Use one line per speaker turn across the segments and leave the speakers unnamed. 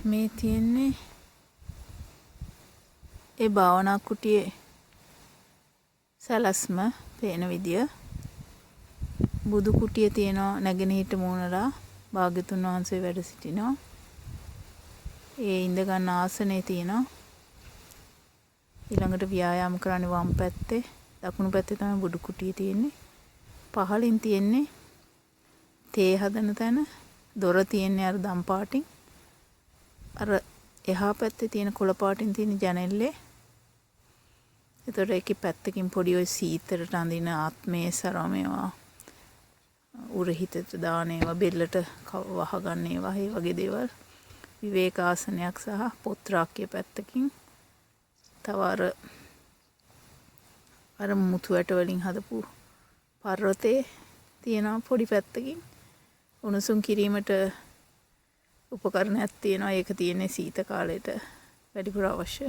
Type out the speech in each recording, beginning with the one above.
මේ තියෙන්නේ ඒ භාවනා කුටියේ සැලැස්ම පේන විදිය. බුදු කුටිය තියෙනවා නැගෙනහිර මූණලා භාග්‍යතුන් වහන්සේ වැඩ සිටිනවා. ඒ ඉඳ ගන්න ආසනේ තියෙනවා. ඊළඟට ව්‍යායාම කරන්නේ වම් පැත්තේ. දකුණු පැත්තේ තමයි බුදු කුටිය තියෙන්නේ. පහළින් තියෙන්නේ තේ හදන තැන. දොර තියෙන්නේ අර දම් පාටින්. අර එහා පැත්තේ තියෙන කොළ පාටින් තියෙන ජනෙල්ලේ. ඒතර ඒකේ පැත්තකින් පොඩි ඔය සීතලට අඳින ආත්මයේ සරමේවා උරහිතට දාන ඒවා බෙල්ලට වහගන්න ඒවා ඒ වගේ දේවල්. විවේකාසනයක් සහ පොත්‍රාක්‍ය පැත්තකින් තව අර මුතු ඇට වලින් හදපු පර්වතේ තියෙන පොඩි පැත්තකින් උණුසුම් කිරීමට උපකරණයක් තියෙනවා. ඒක තියෙන්නේ සීත කාලයට වැඩිපුර අවශ්‍ය.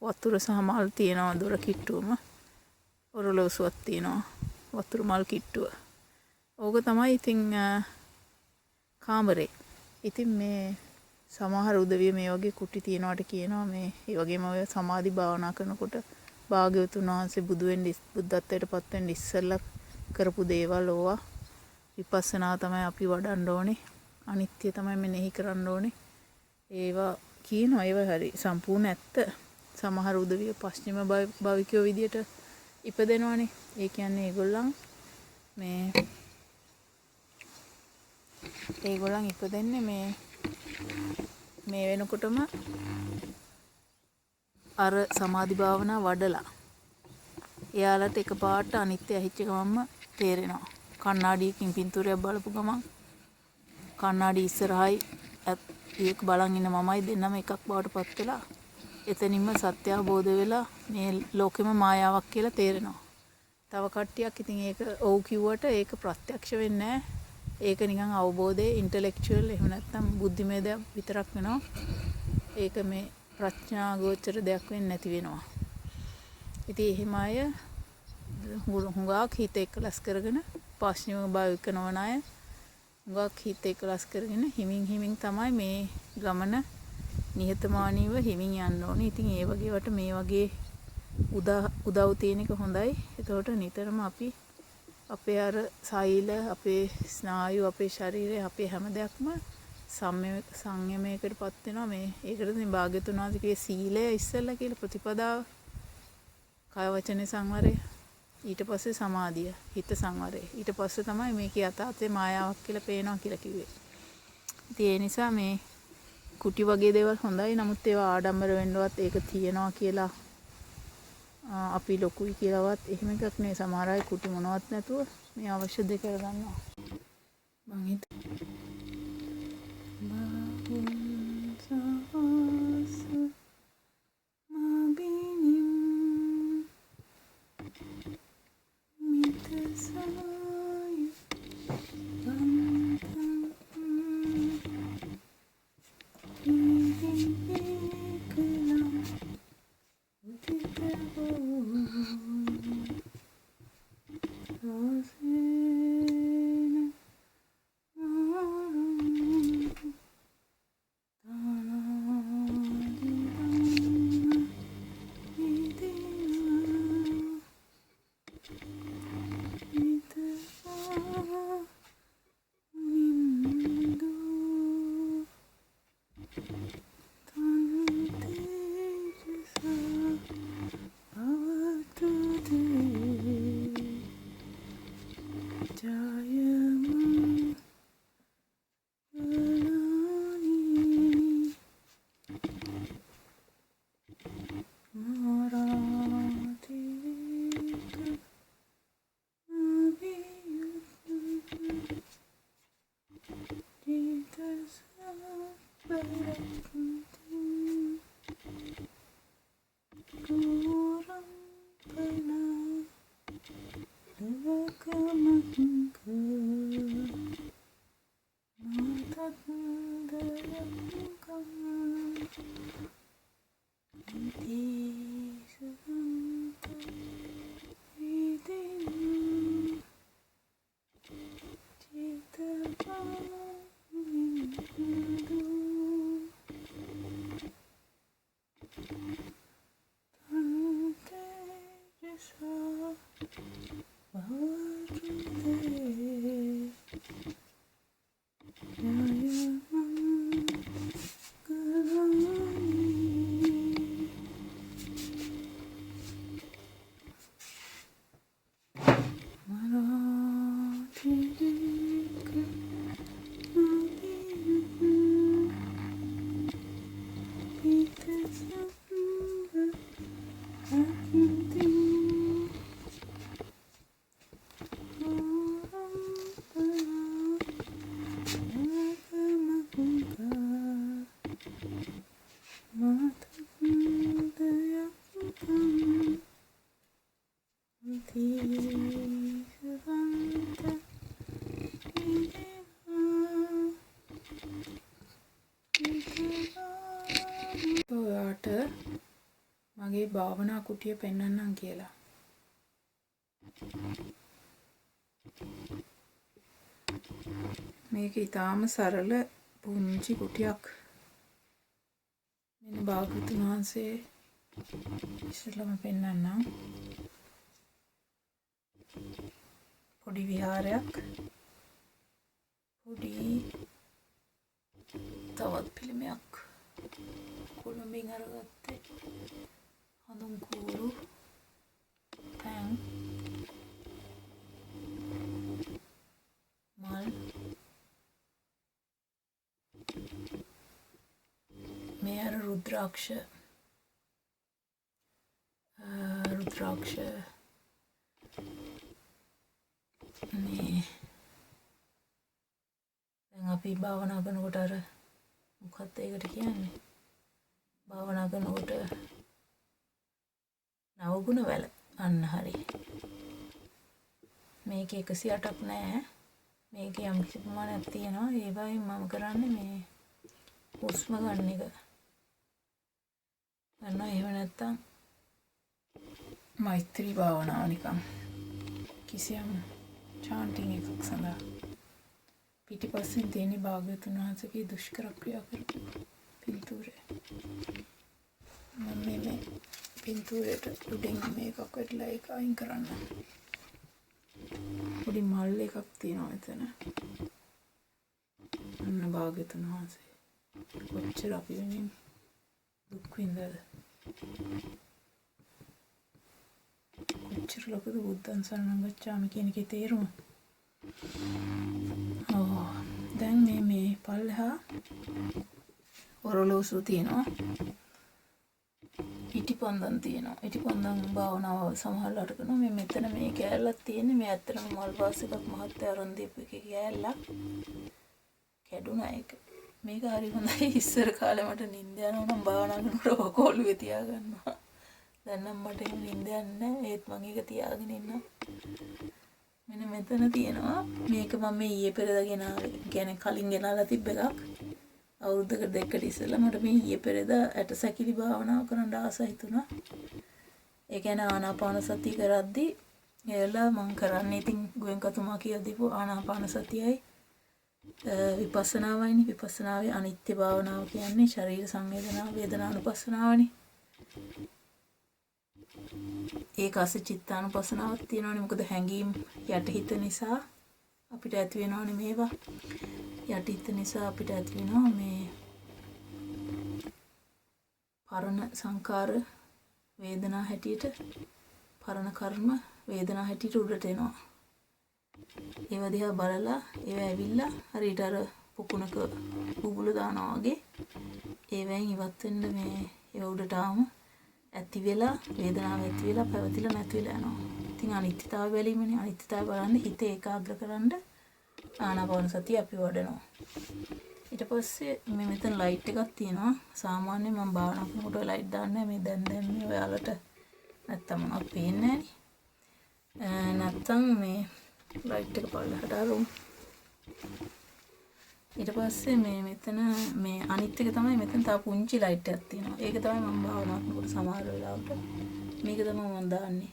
වතුර සහ මල් තියෙනවා දොර කිට්ටුවම. ඔරලෝසුවක් තියෙනවා වතුර මල් කිට්ටුව. ඕක තමයි ඉතින් කාමරේ. ඉතින් මේ සමහර උදවිය මේ වගේ කුටි තියනවාට කියනවා මේ ඒ වගේම ඔය සමාධි භාවනා කරනකොට භාග්‍යවතුන් වහන්සේ බුද්ධත්වයට පත් වෙන්න ඉස්සෙල්ලා කරපු දේවල් ඕවා විපස්සනා තමයි අපි වඩන්න ඕනේ. අනිත්‍ය තමයි මෙනෙහි කරන්න ඕනේ. ඒවා කියනවා ඒවා හරි සම්පූර්ණ ඇත්ත. සමහර උදවිය පස්චිම භාවිකයෝ විදියට ඉපදෙනවානේ. ඒ කියන්නේ ඒගොල්ලන් ඉපදෙන්නේ මේ වෙනකොටම අර සමාධි භාවනා වඩලා එයාලට එකපාරට අනිත්‍ය ඇහිච්ච ගමන්ම තේරෙනවා. කණ්ණාඩියකින් පින්තූරයක් බලපු ගමන් කණ්ණාඩි ඉස්සරහයි ඒක බලන් ඉන්න මමයි දෙන්නම එකක් බවට පත් වෙලා එතනින්ම සත්‍ය අවබෝධ වෙලා මේ ලෝකෙම මායාවක් කියලා තේරෙනවා. තව කට්ටියක් ඉතින් ඒක ඔව් කිව්වට ඒක ප්‍රත්‍යක්ෂ වෙන්නේ නැහැ. ඒක නිකන් අවබෝධයේ ඉන්ටෙලෙක්චුවල් එහෙම නැත්නම් බුද්ධිමය දෙයක් විතරක් වෙනවා. ඒක මේ ප්‍රඥා ගෝචර දෙයක් වෙන්නේ නැති වෙනවා. ඉතින් එහෙම අය හුඟක් හිත එකලස් කරගෙන පස්චිම භාවික නොවන අය හුඟක් හිත එකලස් කරගෙන හිමින් තමයි මේ ගමන නිහතමානීව හිමින් යන්න ඕනේ. ඉතින් ඒ වගේවට මේ වගේ උදව් තියෙන එක හොඳයි. එතකොට නිතරම අපි අපේ අර සෛල, අපේ ස්නායු, අපේ ශරීරය, අපේ හැම දෙයක්ම සංයමයකටපත් වෙනවා. මේ ඒකට මේ භාග්‍යතුන් වහන්සේගේ සීලය ඉස්සෙල්ලා කියලා ප්‍රතිපදාව. කය වචනේ සංවරය. ඊට පස්සේ සමාධිය, හිත සංවරය. ඊට පස්සේ තමයි මේකේ යථාර්ථයේ මායාවක් කියලා පේනවා කියලා කිව්වේ. ඉතින් ඒ නිසා මේ කුටි වගේ දේවල් හොඳයි. නමුත් ඒවා ආඩම්බර වෙන්නවත් ඒක තියනවා කියලා අපි ලොකුයි කියලාවත් එහෙම එකක් නේ. සමහර අය කුටි මොනවත් නැතුව මේ අවශ්‍ය දේ කරගන්නවා. මං ඔයාට මගේ භාවනා කුටිය පෙන්වන්නම් කියලා. මේක ඊටාම සරල පුංචි කුටියක්. මෙන්න භාග්‍යවතුන් වහන්සේ ඉස්සෙල්ලාම පෙන්වන්නම්. පොඩි විහාරයක්. පොඩි තවත් පිළිමයක්. කොළඹින් අරගත්තේ හඳුන් කූරු පැන් මල් මේ අර රුද්‍රාක්ෂ මේ දැන් අපි භාවනා කරනකොට අර මොකක්ද ඒකට කියන්නේ භාවනා කරනකොට නවගුණ වැල අන්න හරි මේක 108ක් නෑ මේක යම් කිසි ප්‍රමාණයක් තියෙනවා ඒ වගේම මම කරන්නේ මේ හුස්ම ගන්න එක ගන්නවා එහෙම නැත්තම් මෛත්‍රී භාවනාව නිකන් කිසියම් චාන්ටිං එකක් සඳහා පිටිපස්සෙන් තියෙන භාග්‍යවතුන් වහන්සේගේ දුෂ්කර ක්‍රියා කරපු පින්තූරය මම මේ පින්තූරයට උඩින් මේකක් වෙట్లా ඒක අයින් කරන්න පොඩි මල් එකක් තියෙනවා එතන අන්න භාග්‍යවතුන් වහන්සේ කොච්චර අපි වෙනින් දුක් විඳලාද කොච්චර ලොකුද බුද්ධං සරණං ගච්ඡාමි කියන එකේ තේරුම දැන් මේ පල්ලෙහා ඔරලෝසු තියෙනවා ඉටිපන්දම් තියෙනවා ඉටිපන්දම් භාවනාව සමහරලාට කරනවා මේ මෙතන මේ කෑල්ලක් තියෙන්නේ මේ ඇත්තටම මල් වාස් එකක් මහත්තයා අරන් දීපු එකේ කෑල්ලක් කැඩුනා ඒක මේක හරි හොඳයි ඉස්සර කාලේ මට නිින්ද යනවා නම් භාවනා කරනකොට කොළුවේ තියා ගන්නවා දැන් නම් මට එහෙම නිින්ද යන්නේ නැහැ ඒත් මම ඒක තියාගෙන ඉන්නවා මෙන්න මෙතන තියෙනවා මේක මම මේ ඊයේ පෙරේදා ගෙනාවේ කියන්නේ කලින් ගෙනාලා තිබ්බ එකක් අවුරුද්දකට දෙකකට ඉස්සෙල්ලා මට මේ ඊයේ පෙරේදා ඇටසැකිලි භාවනාව කරන්න ආස හිතුණා ඒ කියන්නේ ආනාපාන සතිය කරද්දි එයලා මම කරන්නේ ඉතින් ගෝයන්කතුමා කියලා දීපු ආනාපාන සතියයි විපස්සනාවයිනේ විපස්සනාවේ අනිත්‍ය භාවනාව කියන්නේ ශරීර සංවේදනා වේදනානුපස්සනාවනේ ඒක අස්සේ චිත්තානුපස්සනාවක් තියෙනවානේ මොකද හැඟීම් යටහිත නිසා අපිට ඇති වෙනවානේ මේවා යටහිත නිසා අපිට ඇති වෙනවා මේ පරණ සංකාර වේදනා හැටියට පරණ කර්ම වේදනා හැටියට උඩට එනවා ඒව දිහා බලලා ඒව ඇවිල්ලා හරියට අර පුකුණක බුබුලු දානවා වගේ ඒවෙන් ඉවත් වෙන්න මේ ඒව උඩට ආවම ඇති වෙලා වේදනාව ඇති වෙලා පැවතිලා නැති වෙලා යනවා. ඉතින් අනිත්‍යතාවය බැලීමනේ අනිත්‍යතාවය බලන්න හිත ඒකාග්‍ර කරන්න ආනාපාන සතිය අපි වඩනවා. ඊට පස්සේ මේ මෙතන ලයිට් එකක් තියෙනවා. සාමාන්‍යයෙන් මම භාවනා කරනකොට ලයිට් දාන්නේ මේ දැන් මේ ඔයාලට නැත්තම් මොනවද පේන්නේ නැහැ. නැත්තම් මේ ලයිට් එක පල්ලෙහාට අරුම්. ඊට පස්සේ මේ මෙතන මේ අනිත් එක තමයි මෙතන තව පුංචි ලයිට් එකක් තියෙනවා. ඒක තමයි මම භාවනා කරනකොට සමහර වෙලාවට මේක තමයි මම දාන්නේ.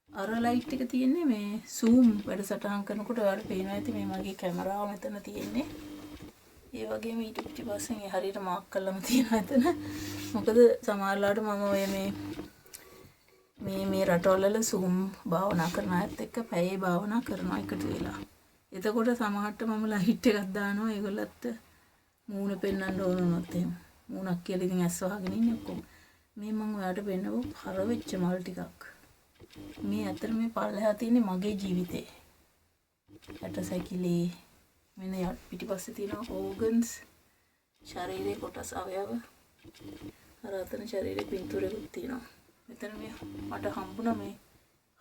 අර ලයිට් එක තියෙන්නේ මේ zoom වැඩසටහන් කරනකොට ඔයාලට පේනවා ඇති මේ මගේ කැමරාව මෙතන තියෙන්නේ. ඒ වගේම ඊට පිටිපස්සෙන් හරියට මාක් කරලාම තියෙනවා එතන. මොකද සමහර වෙලාවට මම ඔය මේ රටවල zoom භාවනා කරන අයත් එක්ක පැයේ භාවනා කරනවා එකතු වෙලා. එතකොට සමහරට මම ලයිට් එකක් දානවා ඒගොල්ලත් මූණ පෙන්වන්න ඕන වුණොත් එහෙම. මූණක් කියලා ඉතින් ඇස් වහගෙන ඉන්නේ ඔක්කොම. මේ මම ඔයාලට පෙන්නපු හර වෙච්ච මල් ටිකක්. මේ අතර මේ පල්ලෙහා තියෙන්නේ මගේ ජීවිතේ. ඇටසැකිලි මෙන්න පිටිපස්සේ තියෙන ඕගන්ස් ශරීරයේ කොටස් අවයව අර අතන ශරීරයේ පින්තූරයකුත් තියෙනවා. මෙතන මේ මට හම්බුණා මේ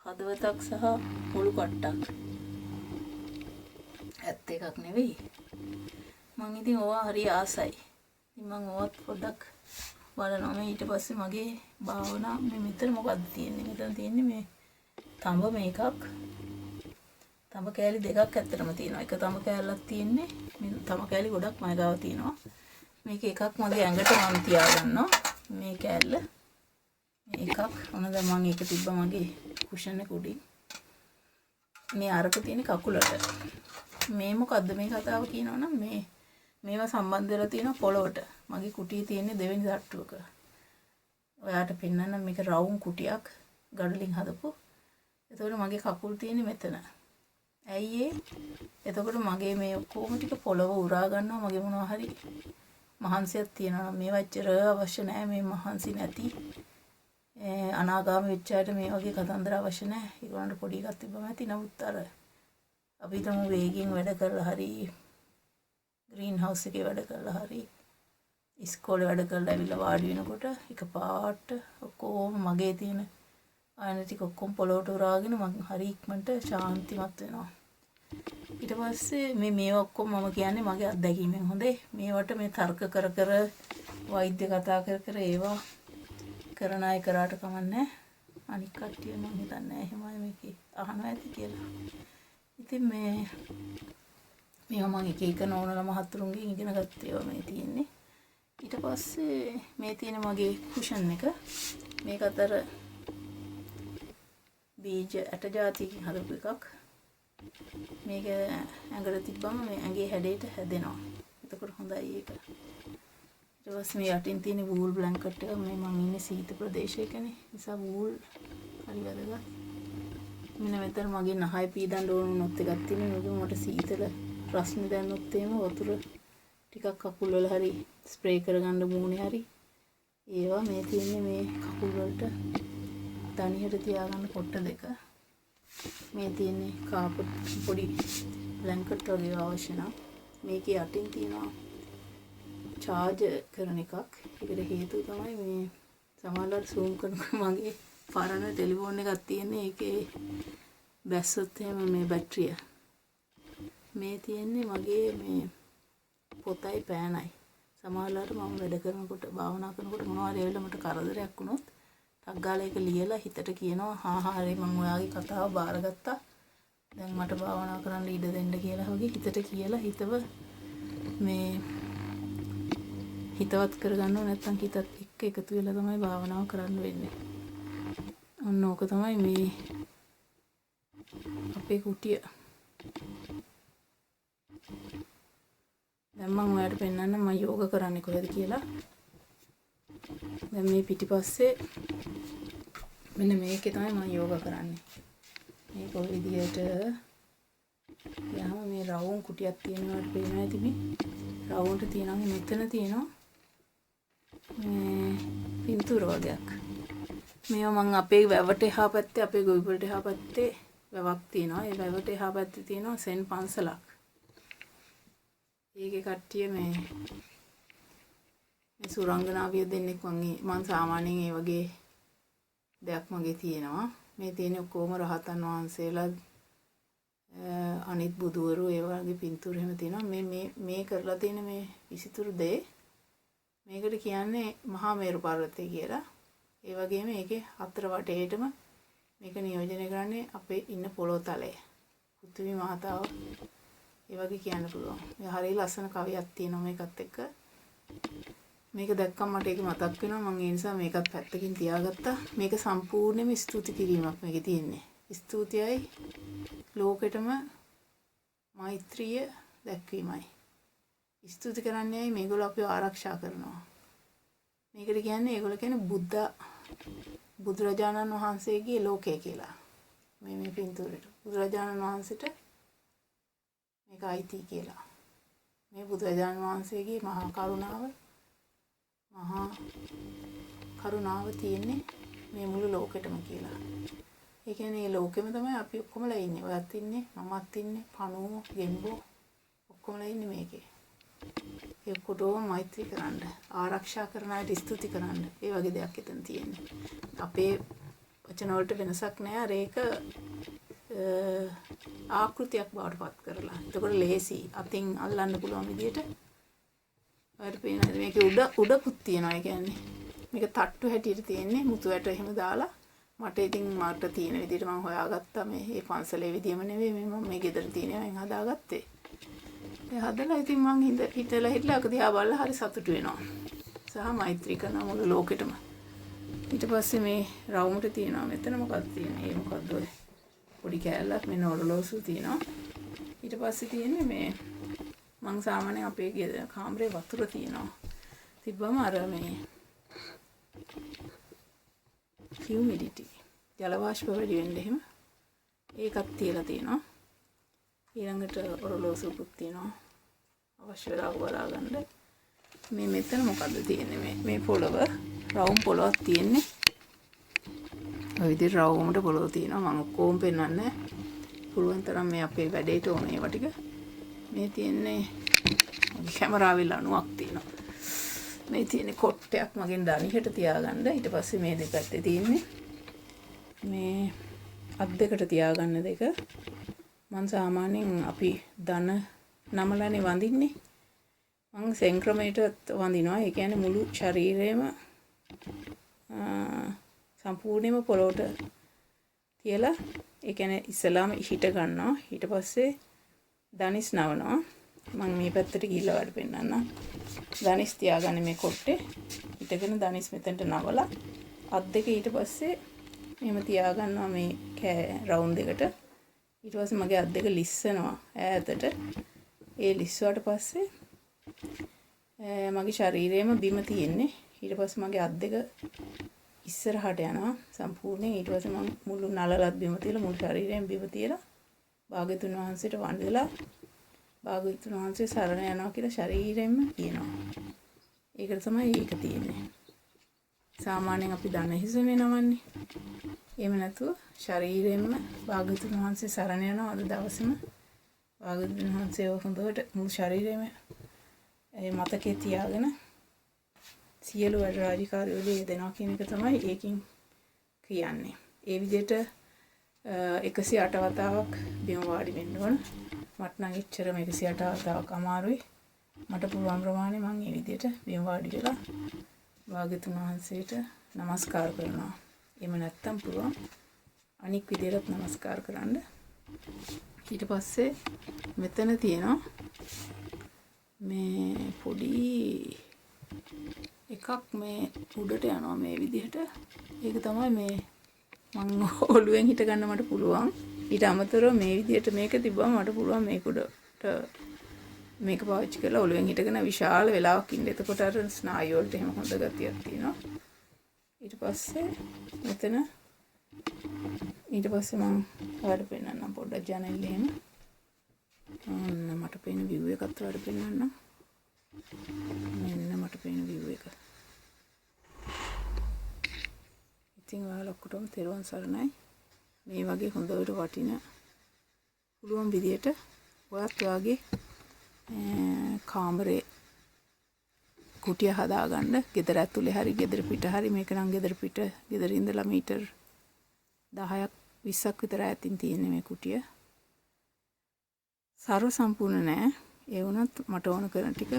හදවතක් සහ පොළු කට්ටක්. ඇත්ත එකක් නෙවෙයි. මං ඉතින් ඕවා හරි ආසයි. ඉතින් මං ඕවත් පොඩ්ඩක් බලනවා. මේ ඊට පස්සේ මගේ භාවනා මේ මෙතන මොකක්ද තියෙන්නේ? මෙතන තියෙන්නේ මේ තඹ මේකක්. තඹ කෑලි දෙකක් ඇත්තටම තියෙනවා. එක තඹ කෑල්ලක් තියෙන්නේ. මේ තඹ කෑලි ගොඩක් මම ගාව තියෙනවා. මේක එකක් මගේ ඇඟට මම තියාගන්නවා. මේ කෑල්ල. එකක් මොන දැන් මම ඒක තිබ්බ මගේ කුෂන් එක උඩින්. මේ අරක තියෙන කකුලට. මේ මොකද්ද මේ කතාව කියනවනම් මේවා සම්බන්ධ වෙලා තියෙන පොළොවට. මගේ කුටියේ තියෙන දෙවෙනි තට්ටුවක. ඔයාට පෙන්නන්න මේක රවුම් කුටියක් ගඩොලින් හදපු. එතකොට මගේ කකුල් තියෙන්නේ මෙතන. ඇයි එතකොට මගේ මේ ඔක්කොම ටික පොළව උරා ගන්නවා මගේ මොනවා හරි මහන්සියක් තියෙනවා නම් මේවා ඇත්තට අවශ්‍ය නැහැ මේ මහන්සි නැති අනාගාමී වෙච්ච අයට මේ වගේ කතන්දර අවශ්‍ය නැහැ. ඒගොල්ලන්ට පොඩි එකක් තිබ්බම ඇති. නමුත් අර අපි හිතමු වේගෙන් වැඩ කරලා හරි ග්‍රීන් හවුස් එකේ වැඩ කරලා හරි ඉස්කෝලේ වැඩ කරලා ඇවිල්ලා වාඩි වෙනකොට එකපාරට ඔක්කොම මගේ තියෙන ආයන ටික ඔක්කොම පොළොවට උරාගෙන මම හරි ඉක්මනට ශාන්තිමත් වෙනවා. ඊට පස්සේ මේ ඔක්කොම මම කියන්නේ මගේ අත්දැකීමෙන් හොඳේ. මේවට මේ තර්ක කර කර වෛද්‍ය කතා කර කර ඒවා කරන අය කරාට කමන්නේ. අනික් කට්ටිය මම හිතන්නේ එහෙමයි මේකේ අහනවා ඇති කියලා. ඉතින් මේවා මම එක එක නෝනලා මහතුරුන්ගෙන් ඉගෙන ගත්තේ මේ තියෙන්නේ. ඊට පස්සේ මේ තියෙන මගේ කුෂන් එක මේක අතර බීජ ඇට જાතියකින් හදපු එකක්. මේක ඇඟට තිබ්බම මේ ඇඟේ හැඩයට හැදෙනවා. එතකොට හොඳයි ඒක. ඊට පස්සේ මේ යටින් තියෙන වූල් බ්ලැන්කට් එක මේ මම ඉන්නේ සීත ප්‍රදේශයකනේ. නිසා වූල් හරි වැදගත්. මෙන්න මෙතන මගේ නහය පීදන්න ඕන වුණොත් එකක් තියෙනවා. මේක මට සීතල ප්‍රශ්න දැනුනොත් එහෙම වතුර ටිකක් කකුල් වල හරි ස්ප්‍රේ කරගන්න මූණේ හරි. ඒවා මේ තියෙන්නේ මේ කකුල් වලට තනියට තියාගන්න පොට්ට දෙක. මේ තියෙන්නේ කාපට් පොඩි බ්ලැන්කට් වගේ අවශ්‍ය නම් මේකේ යටින් තියෙනවා charge කරන එකක්. ඒකට හේතුව තමයි මේ සමහරවිට zoom කරනකොට මගේ පරණ ටෙලිෆෝන් එකක් තියෙන්නේ. ඒකේ බැස්සොත් එහෙම මේ බැටරිය. මේ තියෙන්නේ මගේ මේ පොතයි පෑනයි. සමහරවිට මම වැඩ කරනකොට භාවනා කරනකොට මොනවා හරි වෙලාවට මට කරදරයක් වුණොත් ටක් ගාලා ඒක ලියලා හිතට කියනවා හරි මම ඔයාගේ කතාව බාරගත්තා. දැන් මට භාවනා කරන්න ඉඩ දෙන්න කියලා වගේ හිතට කියලා හිතව මේ හිතවත් කරගන්නව නැත්නම් හිතත් එක්ක එකතු වෙලා තමයි භාවනාව කරන්න වෙන්නේ. ඔන්න ඕක තමයි මේ අපේ කුටිය. දැන් මම ඔයාලට පෙන්නන්න මම යෝග කරන්නේ කොහෙද කියලා. දැන් මේ පිටිපස්සේ මෙන්න මේකේ තමයි මම යෝග කරන්නේ. මේක ඔය විදිහට යහම මේ රවුම් කුටියක් තියෙනවාට පේනවා ඇති මේ. රවුම්ට තියෙනවා මෙතන තියෙනවා මේ පින්තූර වගේක්. මේවා මම අපේ වැවට එහා පැත්තේ අපේ ගොවිපළට එහා පැත්තේ වැවක් තියෙනවා. ඒ වැවට එහා පැත්තේ තියෙනවා සෙන් පන්සලක්. ඒකේ කට්ටිය මේ සුරංගනාවිය දෙන්නෙක් මම සාමාන්‍යයෙන් ඒ වගේ දෙයක් මගේ තියෙනවා. මේ තියෙන ඔක්කොම රහතන් වහන්සේලා අනිත් බුදුවරු ඒ වගේ පින්තූර එහෙම තියෙනවා. මේ කරලා තියෙන මේ විසිතුරු දේ මේකට කියන්නේ මහා මේරු පර්වතය කියලා. ඒ වගේම ඒකේ හතර වටේටම මේක නියෝජනය කරන්නේ අපේ ඉන්න පොළොව තලය. පෘථිවි මාතාව ඒ වගේ කියන්න පුළුවන්. මේ හරිය ලස්සන කවියක් තියෙනවා මේකත් එක්ක. මේක දැක්කම මට ඒක මතක් වෙනවා. මම ඒ නිසා මේකත් පැත්තකින් තියාගත්තා. මේක සම්පූර්ණයෙන්ම ස්තුති කිරීමක් මේකේ තියෙන්නේ. ස්තුතියයි ලෝකෙටම මෛත්‍රිය දැක්වීමයි. ස්තුති කරන්නේයි මේගොල්ලෝ අපිව ආරක්ෂා කරනවා. මේකට කියන්නේ ඒගොල්ලෝ කියන්නේ බුදුරජාණන් වහන්සේගේ ලෝකය කියලා. මේ පින්තූරෙට බුදුරජාණන් වහන්සේට මේක අයිති කියලා. මේ බුදුරජාණන් වහන්සේගේ මහා කරුණාව තියෙන්නේ මේ මුළු ලෝකෙටම කියලා. ඒ කියන්නේ මේ ලෝකෙම තමයි අපි ඔක්කොමලා ඉන්නේ. ඔයත් ඉන්නේ, මමත් ඉන්නේ, පණුවෝ, ගෙම්බෝ ඔක්කොමලා ඉන්නේ මේකේ. ඒ ඔක්කොටම මෛත්‍රී කරන්න, ආරක්ෂා කරන අයට ස්තුති කරන්න. ඒ වගේ දෙයක් එතන තියෙන්නේ. අපේ වචන වලට වෙනසක් නැහැ. අර ඒක ආකෘතියක් බවට පත් කරලා. එතකොට ලේසි අතින් අල්ලන්න පුළුවන් විදියට. ඔයාලට පේනවාද මේකේ උඩකුත් තියෙනවා. ඒ කියන්නේ මේක තට්ටු හැටියට තියෙන්නේ මුතු ඇට එහෙම දාලා. මට ඉතින් මට තියෙන විදියට මම හොයාගත්තා මේ පන්සලේ විදියම නෙවෙයි මම මේ ගෙදර තියෙන එකෙන් හදාගත්තේ. ඒ හදලා ඉතින් මං හිටලා අක දිහා බලලා හරි සතුටු වෙනවා. සහ මෛත්‍රී කරන මුළු ලෝකෙටම. ඊට පස්සේ මේ රවුමට තියෙනවා මෙතන මොකක්ද තියෙන්නේ? ඒ මොකක්ද ඔය? පොඩි කෑල්ලක් මෙන්න ඔරලෝසු තියෙනවා. ඊට පස්සේ තියෙන්නේ මේ මං සාමාන්‍යයෙන් අපේ කාමරේ වතුර තියෙනවා. තිබ්බම අර මේ humidity ජල වාෂ්ප වැඩි වෙන්න එහෙම ඒකත් තියලා තියෙනවා. ඊළඟට ඔරලෝසුකුත් තියෙනවා. අවශ්‍ය වෙලාව බලා ගන්න. මේ මෙතන මොකද්ද තියෙන්නේ මේ පොළව රවුම් පොළවක් තියෙන්නේ. ඔය විදිහට රවුමට පොළව තියෙනවා. මම ඔක්කොම පෙන්නන්නේ. පුළුවන් තරම් මේ අපේ වැඩේට ඕන ඒවා ටික. මේ තියෙන්නේ කැමරාවේ ලණුවක් තියෙනවා. මේ තියෙන්නේ කොට්ටයක් මගෙන් දණිහට තියාගන්න. ඊට පස්සේ මේ දෙපැත්තේ තියෙන්නේ මේ අත් දෙකට තියාගන්න දෙක. මං සාමාන්‍යයෙන් අපි දන නමලානේ වඳින්නේ. මං සෙන්ක්‍රමේටත් වඳිනවා. ඒ කියන්නේ මුළු ශරීරයම සම්පූර්ණයෙන්ම පොළොවට තියලා ඒ කියන්නේ ඉස්සලාම හිට ගන්නවා. ඊට පස්සේ දනිස් නවනවා. මම මේ පැත්තට ගිහිල්ලා වඩ පෙන්නන්නම්. දනිස් තියාගන්නේ මේ කොට්ටේ. හිටගෙන දනිස් මෙතනට නවලා අත් දෙක ඊට පස්සේ මෙහෙම තියාගන්නවා මේ රවුම් දෙකට. ඊට පස්සේ මගේ අත් දෙක ලිස්සනවා ඈතට. ඒ ලිස්සුවාට පස්සේ මගේ ශරීරයම බිම තියෙන්නේ. ඊට පස්සේ මගේ අත් දෙක ඉස්සරහට යනවා සම්පූර්ණයෙන්. ඊට පස්සේ මම මුළු නළලත් බිම තියලා මුළු ශරීරයෙන් බිම තියලා භාග්‍යතුන් වහන්සේට වන්දලා භාග්‍යතුන් වහන්සේ සරණ යනවා කියලා ශරීරයෙන්ම කියනවා. ඒකට තමයි ඒක තියෙන්නේ. සාමාන්‍යයෙන් අපි දන හිසනේ නමන්නේ. එහෙම නැතුව ශරීරයෙන්ම භාග්‍යතුන් වහන්සේ සරණ යනවා අද දවසේම. භාග්‍යතුන් වහන්සේ හොඳට මුළු ශරීරෙම මතකේ තියාගෙන සියලු වැඩ රාජකාරී වල යෙදෙනවා කියන එක තමයි ඒකින් කියන්නේ. ඒ විදිහට 108 වතාවක් බිම වාඩි වෙන්න ඕන. මට නම් එච්චරම 108 වතාවක් අමාරුයි. මට පුළුවන් ප්‍රමාණය මම මේ විදිහට බිම වාඩි වෙලා භාග්‍යතුන් වහන්සේට নমස්කාර කරනවා. එහෙම නැත්තම් පුළුවන් අනික් විදිහට নমස්කාර කරන්න. ඊට පස්සේ මෙතන තියෙනවා මේ පොඩි එකක් මේ උඩට යනවා මේ විදිහට. ඒක තමයි මේ මම ඔළුවෙන් හිට ගන්න මට පුළුවන්. ඊට අමතරව මේ විදිහට මේක තිබ්බම මට පුළුවන් මේක උඩට මේක පාවිච්චි කරලා ඔළුවෙන් හිටගෙන විශාල වෙලාවක් ඉන්න. එතකොට අර ස්නායු වලට එහෙම හොඳ ගතියක් තියෙනවා. ඊට පස්සේ මෙතන ඊට පස්සේ මම ඔයාලට පෙන්නන්නම් පොඩ්ඩක් ජනෙල් එහෙම. මට පේන view එකත් ඔයාලට පෙන්නන්නම්. මෙන්න මට පේන view එක. ඉතින් ඔයාලා ඔක්කොටම තෙරුවන් සරණයි. මේ වගේ හොඳට වටින පුළුවන් විදියට ඔයත් ඔයාගේ කාමරේ කුටිය හදාගන්න. ගෙදර ඇතුලේ හරි ගෙදර පිට හරි. මේක නම් ගෙදර පිට ගෙදර ඉඳලා මීටර් 10ක් 20ක් විතර ඈතින් තියෙන මේ කුටිය. සර්ව සම්පූර්ණ නෑ. ඒ වුණත් මට ඕන කරන ටික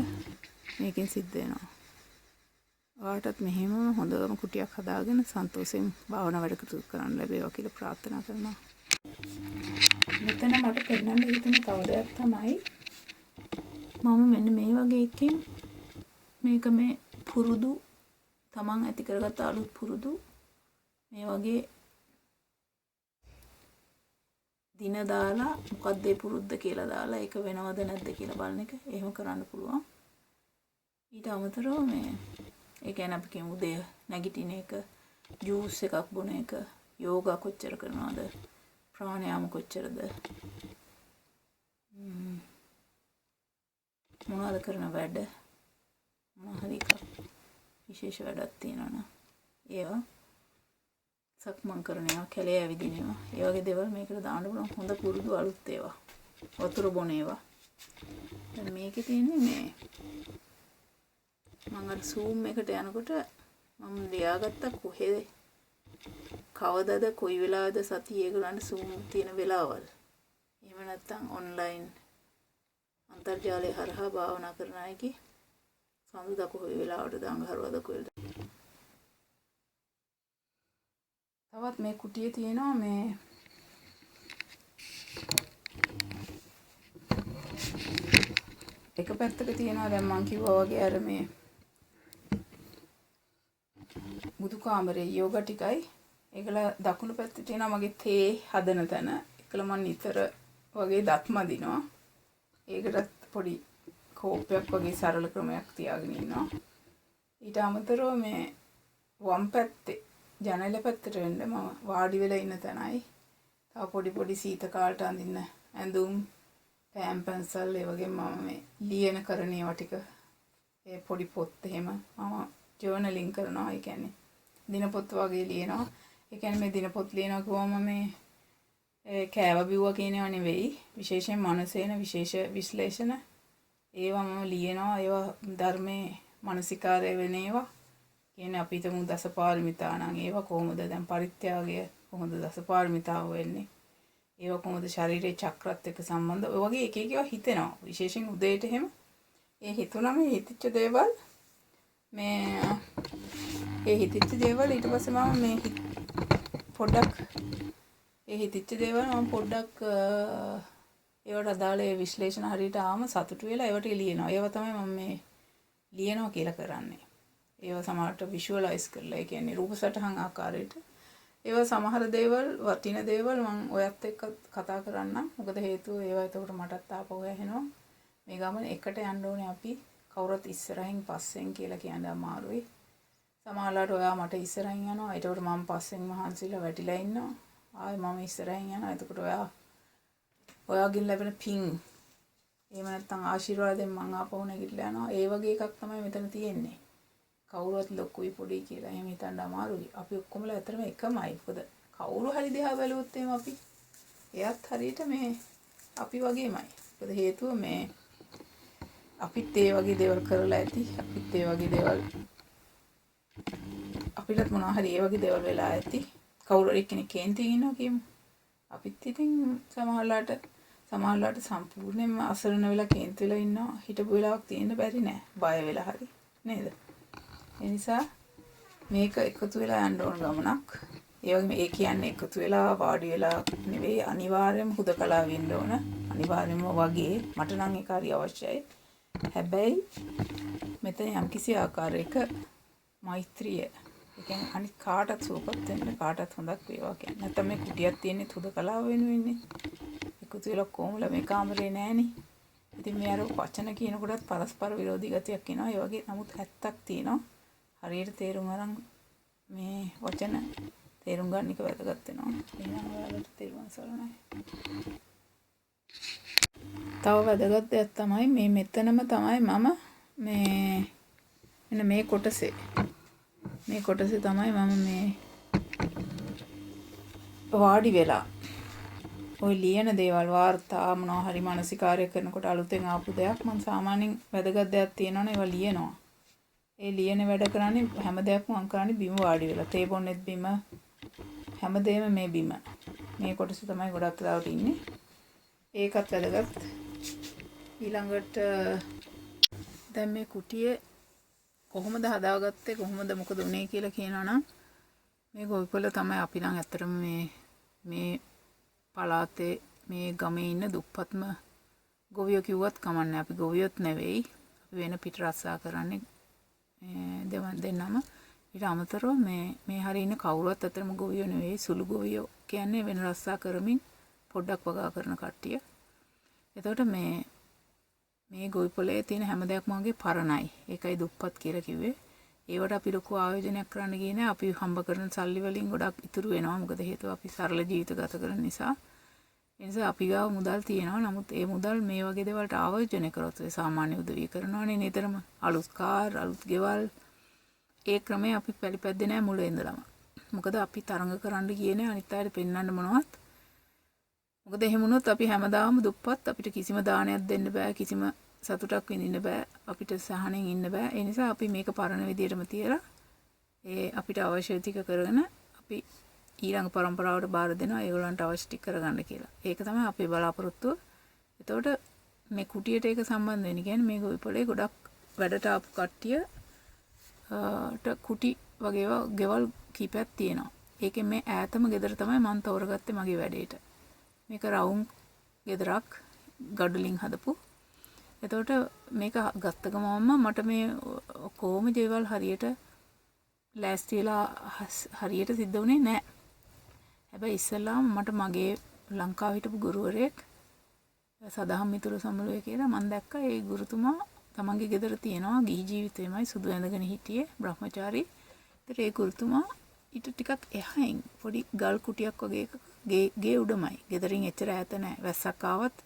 මේකෙන් සිද්ධ වෙනවා. ඔයාටත් මෙහෙම හොඳම කුටියක් හදාගෙන සන්තෝෂයෙන් භාවනා වැඩ කටයුතු කරන්න ලැබේවා කියලා ප්‍රාර්ථනා කරනවා. මෙතන මට පෙන්වන්න හිතුනේ තව දෙයක් තමයි මම මෙන්න මේ වගේ එකකින් මේක මේ පුරුදු තමන් ඇති කරගත්ත අලුත් පුරුදු මේ වගේ දින දාලා මොකක්ද ඒ පුරුද්ද කියලා දාලා ඒක වෙනවද නැද්ද කියලා බලන එක එහෙම කරන්න පුළුවන්. ඊට අමතරව මේ ඒ කියන්නේ අපි කියමු උදේ නැගිටින එක, ජූස් එකක් බොන එක, යෝගා කොච්චර කරනවද, ප්‍රාණයාම කොච්චරද, මොනවද කරන වැඩ, මොන හරි එකක් විශේෂ වැඩක් තියෙනවා නම් ඒවා සක්මන් කරන ඒවා, කැලේ ඇවිදින ඒවා, ඒ වගේ දේවල් මේකට දාන්න පුළුවන්. හොඳ පුරුදු අලුත් ඒවා. වතුර බොන ඒවා. දැන් මේකේ තියෙන්නේ මේ මම අර Zoom එකට යනකොට මම ලියාගත්ත කොහෙද කවදද කොයි වෙලාවද සතියේ ඒගොල්ලන්ට Zoom තියෙන වෙලාවල්. එහෙම නැත්නම් ඔන්ලයින් අන්තර්ජාලය හරහා භාවනා කරන අයගේ සඳුදා කොයි වෙලාවටද අඟහරුවාදා කොයිද. තවත් මේ කුටියේ තියෙනවා මේ එක පැත්තක තියෙනවා දැන් මං කිව්වා වගේ අර මේ බුදු කාමරේ යෝගා ටිකයි ඒකල දකුණු පැත්තේ තියෙනවා මගේ තේ හදන තැන. ඒකල මං නිතර වගේ දත් මදිනවා. ඒකටත් පොඩි කෝප්පයක් වගේ සරල ක්‍රමයක් තියාගෙන ඉන්නවා. ඊට අමතරව මේ වම් පැත්තේ ජනේල පැත්තට වෙන්න මම වාඩි වෙලා ඉන්න තැනයි. තව පොඩි සීත කාලට අඳින්න ඇඳුම් පෑන් පැන්සල් ඒ වගේ මම මේ ලියන කරන ඒවා ටික ඒ පොඩි පොත් එහෙම මම ජර්නලින් කරනවා. ඒ කියන්නේ දිනපොත් වගේ ලියනවා. ඒ කියන්නේ මේ දිනපොත් ලියනවා කිව්වම මේ කෑව බිව්වා කියන ඒවා නෙවෙයි. විශේෂයෙන් මනසේන විශේෂ විශ්ලේෂණ ඒවා මම ලියනවා. ඒවා ධර්මයේ මානසිකාරය වෙන ඒවා. කියන්නේ අපි හිතමු දසපාරමිතා නම් ඒවා කොහොමද දැන් පරිත්‍යාගය කොහොමද දසපාරමිතාව වෙන්නේ? ඒවා කොහොමද ශරීරයේ චක්‍රත් එක්ක සම්බන්ධ? ඔය වගේ එක එක ඒවා හිතෙනවා. විශේෂයෙන් උදේට එහෙම ඒ හිතුනම හිතච්ච දේවල් මේ ඒ හිතච්ච දේවල් ඊට පස්සේ මම මේ පොඩ්ඩක් ඒ හිතච්ච දේවල් මම පොඩ්ඩක් ඒවට අදාළ විශ්ලේෂණ හරියට ආවම සතුටු වෙලා ඒවට ලියනවා. ඒවා තමයි මම මේ ලියනවා කියලා කරන්නේ. ඒවා සමහරට විෂුවලයිස් කරලා ඒ කියන්නේ රූප සටහන් ආකාරයට ඒවා සමහර දේවල් වටින දේවල් මම ඔයත් එක්ක කතා කරන්නම්. මොකද හේතුව ඒවා එතකොට මටත් ආපහු ඇහෙනවා. මේ ගමන එකට යන්න ඕනේ අපි කවුරුත් ඉස්සරහින් පස්සෙන් කියලා කියන්න අමාරුයි. සමහරවිට ඔයා මට ඉස්සරහින් යනවා. ඒකට මම පස්සෙන් මහන්සිලා වැටිලා ඉන්නවා. ආයි මම ඉස්සරහින් යනවා. එතකොට ඔයාගෙන් ලැබෙන පිං එහෙම නැත්නම් ආශිර්වාදයෙන් මම ආපහු නැගිටලා යනවා. ඒ වගේ එකක් තමයි මෙතන තියෙන්නේ. කවුරුත් ලොකුයි පොඩි කියලා එහෙම හිතන්න අමාරුයි. අපි ඔක්කොමලා ඇත්තටම එකමයි. මොකද කවුරු හරි දිහා බැලුවොත් එහෙම අපි එයත් හරියට මේ අපි වගේමයි. මොකද හේතුව මේ අපිත් ඒ වගේ දේවල් කරලා ඇති. අපිත් ඒ වගේ දේවල් අපිටත් මොනවා හරි ඒ වගේ දේවල් වෙලා ඇති. කවුරු හරි කෙනෙක් කේන්තියෙන් ඉන්නවා කියමු. අපිත් ඉතින් සමහරලාට සම්පූර්ණයෙන්ම අසරණ වෙලා කේන්ති වෙලා ඉන්නවා. හිටපු වෙලාවක් තියෙන්න බැරි නෑ. බය වෙලා හරි නේද? ඒ නිසා මේක එකතු වෙලා යන්න ඕන ගමනක්. ඒ වගේම ඒ කියන්නේ එකතු වෙලා වාඩි වෙලා නෙවෙයි අනිවාර්යයෙන්ම හුදකලා වෙන්න ඕන. අනිවාර්යයෙන්ම වගේ මට නම් ඒක හරි අවශ්‍යයි. හැබැයි මෙතන යම්කිසි ආකාරයක මෛත්‍රිය ඒ කියන්නේ අනිත් කාටත් සුවපත් වෙන්න කාටත් හොඳක් වේවා කියන්නේ. නැත්නම් මේ කුටියක් තියෙන්නේ හුදකලාව වෙනුවෙන්නේ. එකතු වෙලා කොහොමද මේ කාමරේ නෑනේ. ඉතින් මේ අර වචන කියනකොටත් පරස්පර විරෝධී ගතියක් එනවා. ඒ වගේ නමුත් ඇත්තක් තියෙනවා. හරියට තේරුම් අරන් මේ වචන තේරුම් ගන්න එක වැදගත් වෙනවා. එහෙනම් ඔයාලට තේරුම් සරණයි. තව වැදගත් දෙයක් තමයි මේ මෙතනම තමයි මම මෙන්න මේ කොටසේ තමයි මම මේ වාඩි වෙලා ඔය ලියන දේවල් වාර්තා මොනවා හරි මානසිකාර්ය කරනකොට අලුතෙන් ආපු දෙයක් මම සාමාන්‍යයෙන් වැදගත් දෙයක් තියෙනවනේ ඒවා ලියනවා. ඒ ලියන වැඩ කරන්නේ හැම දෙයක්ම මම කරන්නේ බිම වාඩි වෙලා. තේ බොන්නෙත් බිම හැමදේම මේ බිම. මේ කොටස තමයි ගොඩක් වෙලාවට ඉන්නේ. ඒකත් වැදගත්. ඊළඟට දැන් මේ කුටියේ කොහොමද හදාගත්තේ කොහොමද මොකද උනේ කියලා කියනවනම් මේ ගොවිපළ තමයි අපි නම් ඇත්තටම මේ පළාතේ මේ ගමේ ඉන්න දුප්පත්ම ගොවියෝ කිව්වත් කමන්නේ. අපි ගොවියොත් නෙවෙයි. අපි වෙන පිට රස්සා කරන්නේ දෙන්නම. ඊට අමතරව මේ හරිය ඉන්න කවුරුවත් අතරම ගොවියෝ නෙවෙයි. සුළු ගොවියෝ කියන්නේ වෙන රස්සා කරමින් පොඩ්ඩක් වගා කරන කට්ටිය. එතකොට මේ ගොවිපළේ තියෙන හැම දෙයක්ම වගේ පරණයි. ඒකයි දුප්පත් කියලා කිව්වේ. ඒවට අපි ලොකු ආයෝජනයක් කරන්න ගියේ නෑ. අපි හම්බ කරන සල්ලි වලින් ගොඩක් ඉතුරු වෙනවා. මොකද හේතුව අපි සරල ජීවිත ගත කරන නිසා. ඒ නිසා අපි ගාව මුදල් තියෙනවා. නමුත් ඒ මුදල් මේ වගේ දේවල්ට ආයෝජනය කරොත් සාමාන්‍ය උදවිය කරනවානේ නිතරම. අලුත් කාර්, අලුත් ගෙවල්. ඒ ක්‍රමය අපි පැලිපැද්දේ නෑ මුල ඉඳලම. මොකද අපි තරඟ කරන්න ගියේ නෑ අනිත් අයට පෙන්වන්න මොනවත්. මොකද එහෙම වුණොත් අපි හැමදාම දුප්පත්. අපිට කිසිම දානයක් දෙන්න බෑ. කිසිම සතුටක් විඳින්න බෑ. අපිට සහනෙන් ඉන්න බෑ. ඒ නිසා අපි මේක පරණ විදියටම තියලා අපිට අවශ්‍ය ටික කරගෙන අපි ඊළඟ පරම්පරාවට බාර දෙනවා ඒගොල්ලන්ට අවශ්‍ය ටික කරගන්න කියලා. ඒක තමයි අපේ බලාපොරොත්තුව. එතකොට මේ කුටියට ඒක සම්බන්ධ වෙන්නේ. කියන්නේ මේ ගොවිපළේ ගොඩක් වැඩට ආපු කට්ටියට කුටි වගේ ගෙවල් කීපයක් තියෙනවා. ඒකෙන් මේ ඈතම ගෙදර තමයි මම තෝරගත්තේ මගේ වැඩේට. මේක රවුම් ගෙදරක් ගඩොලින් හදපු. එතකොට මේක ගත්ත ගමන්ම මට මේ කොහොම දේවල් හරියට ලෑස්ති වෙලා හරියට සිද්ධ වුණේ නැහැ. හැබැයි ඉස්සෙල්ලාම මට මගේ ලංකාවේ හිටපු ගුරුවරයෙක් සදහම් මිතුරු සමුළුවේ කියලා මම දැක්කා ඒ ගුරුතුමා තමන්ගේ ගෙදර තියනවා ගිහි ජීවිතේමයි සුදු ඇඳගෙන හිටියේ බ්‍රහ්මචාරී. ඒතර ඒ ගුරුතුමා ඊට ටිකක් එහායින් පොඩි ගල් කුටියක් වගේ එකක ගේ උඩමයි. ගෙදරින් එච්චර ඈත නැහැ. වැස්සක් ආවත්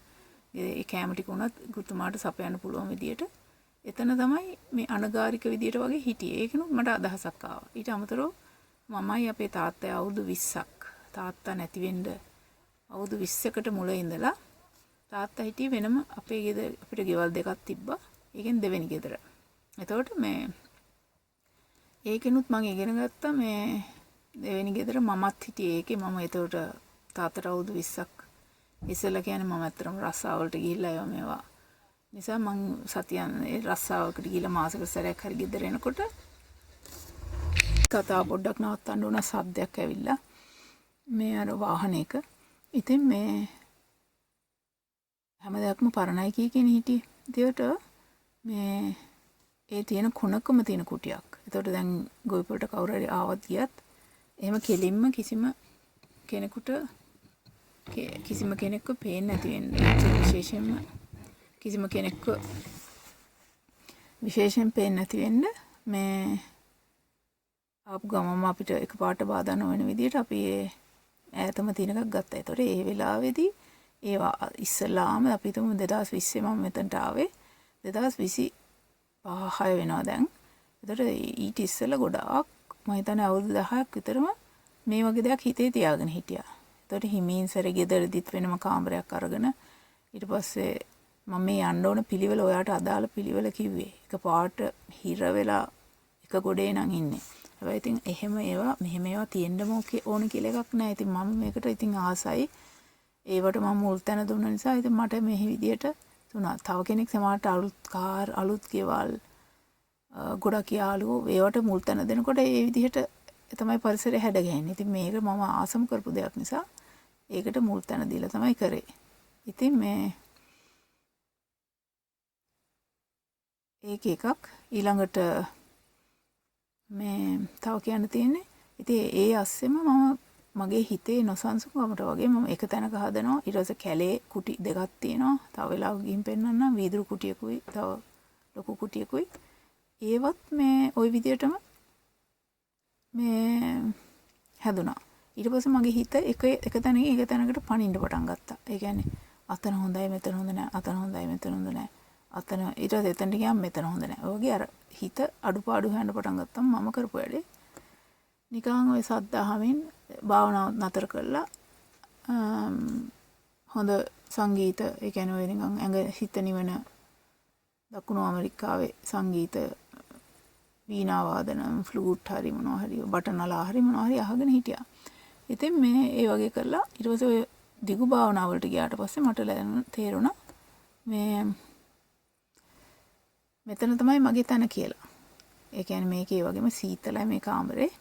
ඒ කැම ටික උනත් ගුරුතුමාට සපයන්න පුළුවන් විදියට එතන තමයි මේ අනගාരിക විදියට වගේ හිටියේ. ඒකනොත් මට අදහසක් ආවා. ඊට අමතරව මමයි අපේ තාත්තයි අවුරුදු 20ක් තාත්තා නැති වෙන්න අවුරුදු 20කට මුල ඉඳලා තාත්තා හිටියේ වෙනම අපේ ගෙදර අපිට ගෙවල් දෙකක් තිබ්බා. ඒකෙන් දෙවෙනි ගෙදර. එතකොට මේ ඒකෙනුත් මම ඉගෙන ගත්තා මේ දෙවෙනි ගෙදර මමත් හිටියේ ඒකේ. මම එතකොට තාත්තට අවුරුදු 20ක් ඉස්සෙල්ලා කියන්නේ මම ඇත්තටම රස්සාවලට ගිහිල්ලා ඒවා මේවා නිසා මං සතියන් රස්සාවකට ගිහිල්ලා මාසෙකට සැරයක් හරි ගෙදර එනකොට කතාව පොඩ්ඩක් නවත්තන්න උන සද්දයක් ඇවිල්ලා මේ අර වාහනයක. ඉතින් මේ හැම දෙයක්ම පරණයි කියන හිටියේ. ඒකට මේ ඒ තියෙන කොනකම තියෙන කුටියක්. ඒතකොට දැන් ගොවිපළට කවුරු හරි ආවත් ගියත් එහෙම කෙලින්ම කිසිම කෙනෙකුට කිසිම කෙනෙක්ව පේන්නේ නැති වෙන්නේ. විශේෂයෙන්ම කිසිම කෙනෙක්ව විශේෂයෙන් පේන්නේ නැති වෙන්න මේ ආපු ගමම අපිට එකපාරට බාධා නොවන විදිහට අපි ඒ ඈතම තියෙන එකක් ගත්තා. ඒතකොට ඒ වෙලාවේදී ඒවා ඉස්සලාම අපි තුමු 2020 මම මෙතනට ආවේ 2025 වෙනවා දැන්. ඒතකොට ඊට ඉස්සෙල්ලා ගොඩාක් මම හිතන්නේ අවුරුදු 10ක් විතරම මේ වගේ දෙයක් හිතේ තියාගෙන හිටියා. ඒතකොට හිමින් සැරේ ගෙදරදිත් වෙනම කාමරයක් අරගෙන ඊට පස්සේ මම මේ යන්න ඕන පිළිවෙල ඔයාට අදාළ පිළිවෙල කිව්වේ. එක පාට හිර වෙලා එක ගොඩේ නම් ඉන්නේ. හැබැයි ඉතින් එහෙම ඒවා මෙහෙම ඒවා තියෙන්නම ඕන කියලා එකක් නැහැ. ඉතින් මම මේකට ඉතින් ආසයි. ඒවට මම මුල් තැන දුන්න නිසා ඉතින් මට මේ විදියට තුනා. තව කෙනෙක් සමහරට අලුත් ගෙවල් ගොඩක් යාළුවෝ ඒවට මුල් තැන දෙනකොට ඒ විදිහට තමයි පරිසරය හැදගන්නේ. ඉතින් මේක මම ආසම කරපු දෙයක් නිසා ඒකට මුල් තැන දීලා තමයි කරේ. ඉතින් මේ ඒක එකක්. ඊළඟට මේ තව කියන්න තියෙන්නේ ඉතින් ඒ අස්සෙම මම මගේ හිතේ නොසන්සුන්කමට වගේ මම එක තැනක හදනවා. ඊට පස්සේ කැලේ කුටි දෙකක් තියෙනවා. තව වෙලාවක ගිහින් පෙන්නන්නම්. වීදුරු කුටියකුයි තව ලොකු කුටියකුයි. ඒවත් මේ ওই විදියටම මේ හැදුනා. ඊට පස්සේ මගේ හිත එක තැනකින් එක තැනකට පනින්න පටන් ගත්තා. ඒ කියන්නේ අතන හොඳයි මෙතන හොඳ නැහැ. අතන හොඳයි මෙතන හොඳ නැහැ. අතන ඊට පස්සේ එතනට ගියාම මෙතන හොඳ නැහැ. ඔය වගේ අර හිත අඩුපාඩු හොයන්න පටන් ගත්තම මම කරපු වැඩේ නිකන් ඔය සද්ද අහමින් භාවනාව නතර කළා. හොඳ සංගීත ඒ කියන්නේ ඔය නිකන් ඇඟ හිත නිවන දකුණු ඇමරිකාවේ සංගීත වීණා වාදන ෆ්ලූට් හරි මොනවා හරි බටනලා හරි මොනවා හරි අහගෙන හිටියා. ඉතින් මේ ඒ වගේ කරලා ඊට පස්සේ ඔය දිගු භාවනාවලට ගියාට පස්සේ මට තේරුණා මේ මෙතන තමයි මගේ තැන කියලා. ඒ කියන්නේ මේකේ වගේම සීතලයි මේ කාමරේ.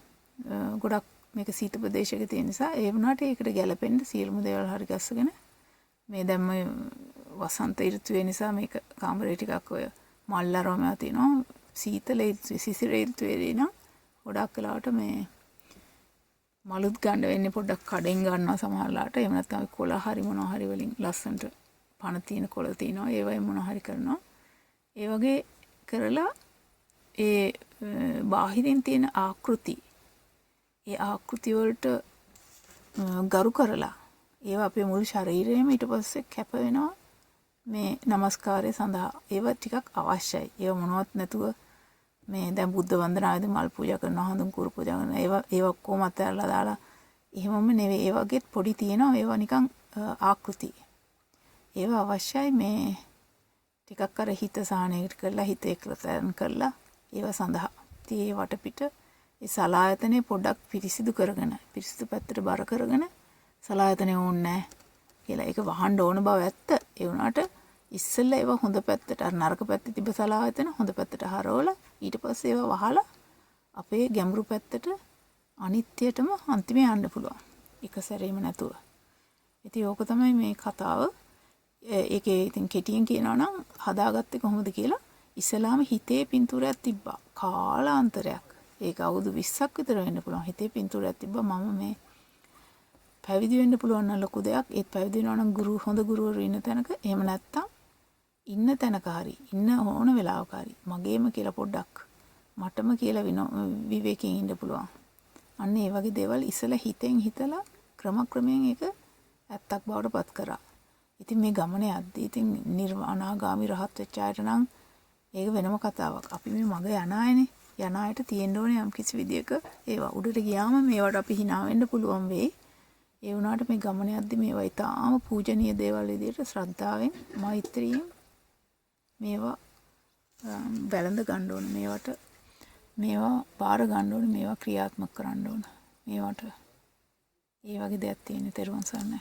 ගොඩක් මේක සීත ප්‍රදේශයක තියෙන නිසා ඒ වුණාට ඒකට ගැලපෙන්න සියලුම දේවල් හරි ගස්සගෙන මේ දැම්ම වසන්ත ඍතුවේ නිසා මේක කාමරේ ටිකක් ඔය මල් අරෝමයා තියෙනවා. සීතලේ සිසිරේ ඍතුවේදී නම් ගොඩක් වෙලාවට මේ මලුත් ගන්න වෙන්නේ පොඩ්ඩක් කඩෙන් ගන්නවා සමහරලාට. එහෙම නැත්නම් කොළ හරි මොනවා හරි වලින් ලස්සනට පණ තියෙන කොළ තියෙනවා. ඒවයි මොනවා හරි කරනවා. ඒ වගේ කරලා ඒ බාහිරින් තියෙන ආකෘති ඒ ආකෘති වලට ගරු කරලා ඒවා අපේ මුළු ශරීරයේම ඊට පස්සේ කැප වෙනවා මේ নমස්කාරය සඳහා. ඒවා ටිකක් අවශ්‍යයි. ඒවා මොනවත් නැතුව මේ දැන් බුද්ධ වන්දනාවේදී මල් පූජා කරනවා, හඳුන් කුරු පූජා කරනවා. ඒවා කොහොම අතහැරලා දාලා එහෙමම නෙවෙයි. ඒ වගේත් පොඩි තියෙනවා. ඒවා නිකන් ආකෘති. ඒවා අවශ්‍යයි මේ ටිකක් අර හිත සාහනයකට කරලා හිත ඒකලතන කරලා ඒවා සඳහා. ඉතින් ඒ වටපිට ඒ සලායතනේ පොඩ්ඩක් පිරිසිදු කරගෙන පිරිසිදු පැත්තට බර කරගෙන සලායතනේ ඕනේ නැහැ කියලා ඒක වහන්න ඕන බව ඇත්ත. ඒ වුණාට ඉස්සෙල්ලා ඒවා හොඳ පැත්තට අර නරක පැත්තේ තිබ්බ සලායතන හොඳ පැත්තට හරවලා ඊට පස්සේ ඒවා වහලා අපේ ගැඹුරු පැත්තට අනිත්‍යයටම අන්තිමේ යන්න පුළුවන්. එක සැරේම නැතුව. ඉතින් ඕක තමයි මේ කතාව. ඒකේ ඉතින් කෙටියෙන් කියනවා නම් හදාගත්තේ කොහොමද කියලා ඉස්සලාම හිතේ පින්තූරයක් තිබ්බා. කාලාන්තරයක්. ඒක අවුරුදු 20ක් විතර වෙන්න පුළුවන්. හිතේ පින්තූරයක් තිබ්බා. මම මේ පැවිදි වෙන්න පුළුවන් නම් ලොකු දෙයක්. ඒත් පැවිදි වෙනවා නම් හොඳ ගුරුවරු ඉන්න තැනක. එහෙම නැත්තම් ඉන්න තැනක හරි ඉන්න ඕන වෙලාවක හරි මගේම කියලා පොඩ්ඩක් මටම කියලා විවේකයෙන් ඉන්න පුළුවන්. අන්න ඒ වගේ දේවල් ඉස්සලා හිතෙන් හිතලා ක්‍රමක්‍රමයෙන් ඒක ඇත්තක් බවට පත් කරා. ඉතින් මේ ගමනේ යද්දී ඉතින් නිර්වාණාගාමි රහත් වෙච්ච අයට නම් ඒක වෙනම කතාවක්. අපි මේ මග යන අයනේ. යන අයට තියෙන්න ඕනේ යම් කිසි විදියක ඒවා උඩට ගියාම මේවට අපි hina වෙන්න පුළුවන් වෙයි. ඒ වුණාට මේ ගමන යද්දී මේවා ඊටාම පූජනීය දේවල් විදියට ශ්‍රද්ධාවෙන් මෛත්‍රියෙන් මේවා වැළඳ ගන්න ඕන. මේවා බාර ගන්න ඕන. මේවා ක්‍රියාත්මක කරන්න ඕන. මේවට ඒ වගේ දෙයක් තියෙන තෙරුවන් සරණයි.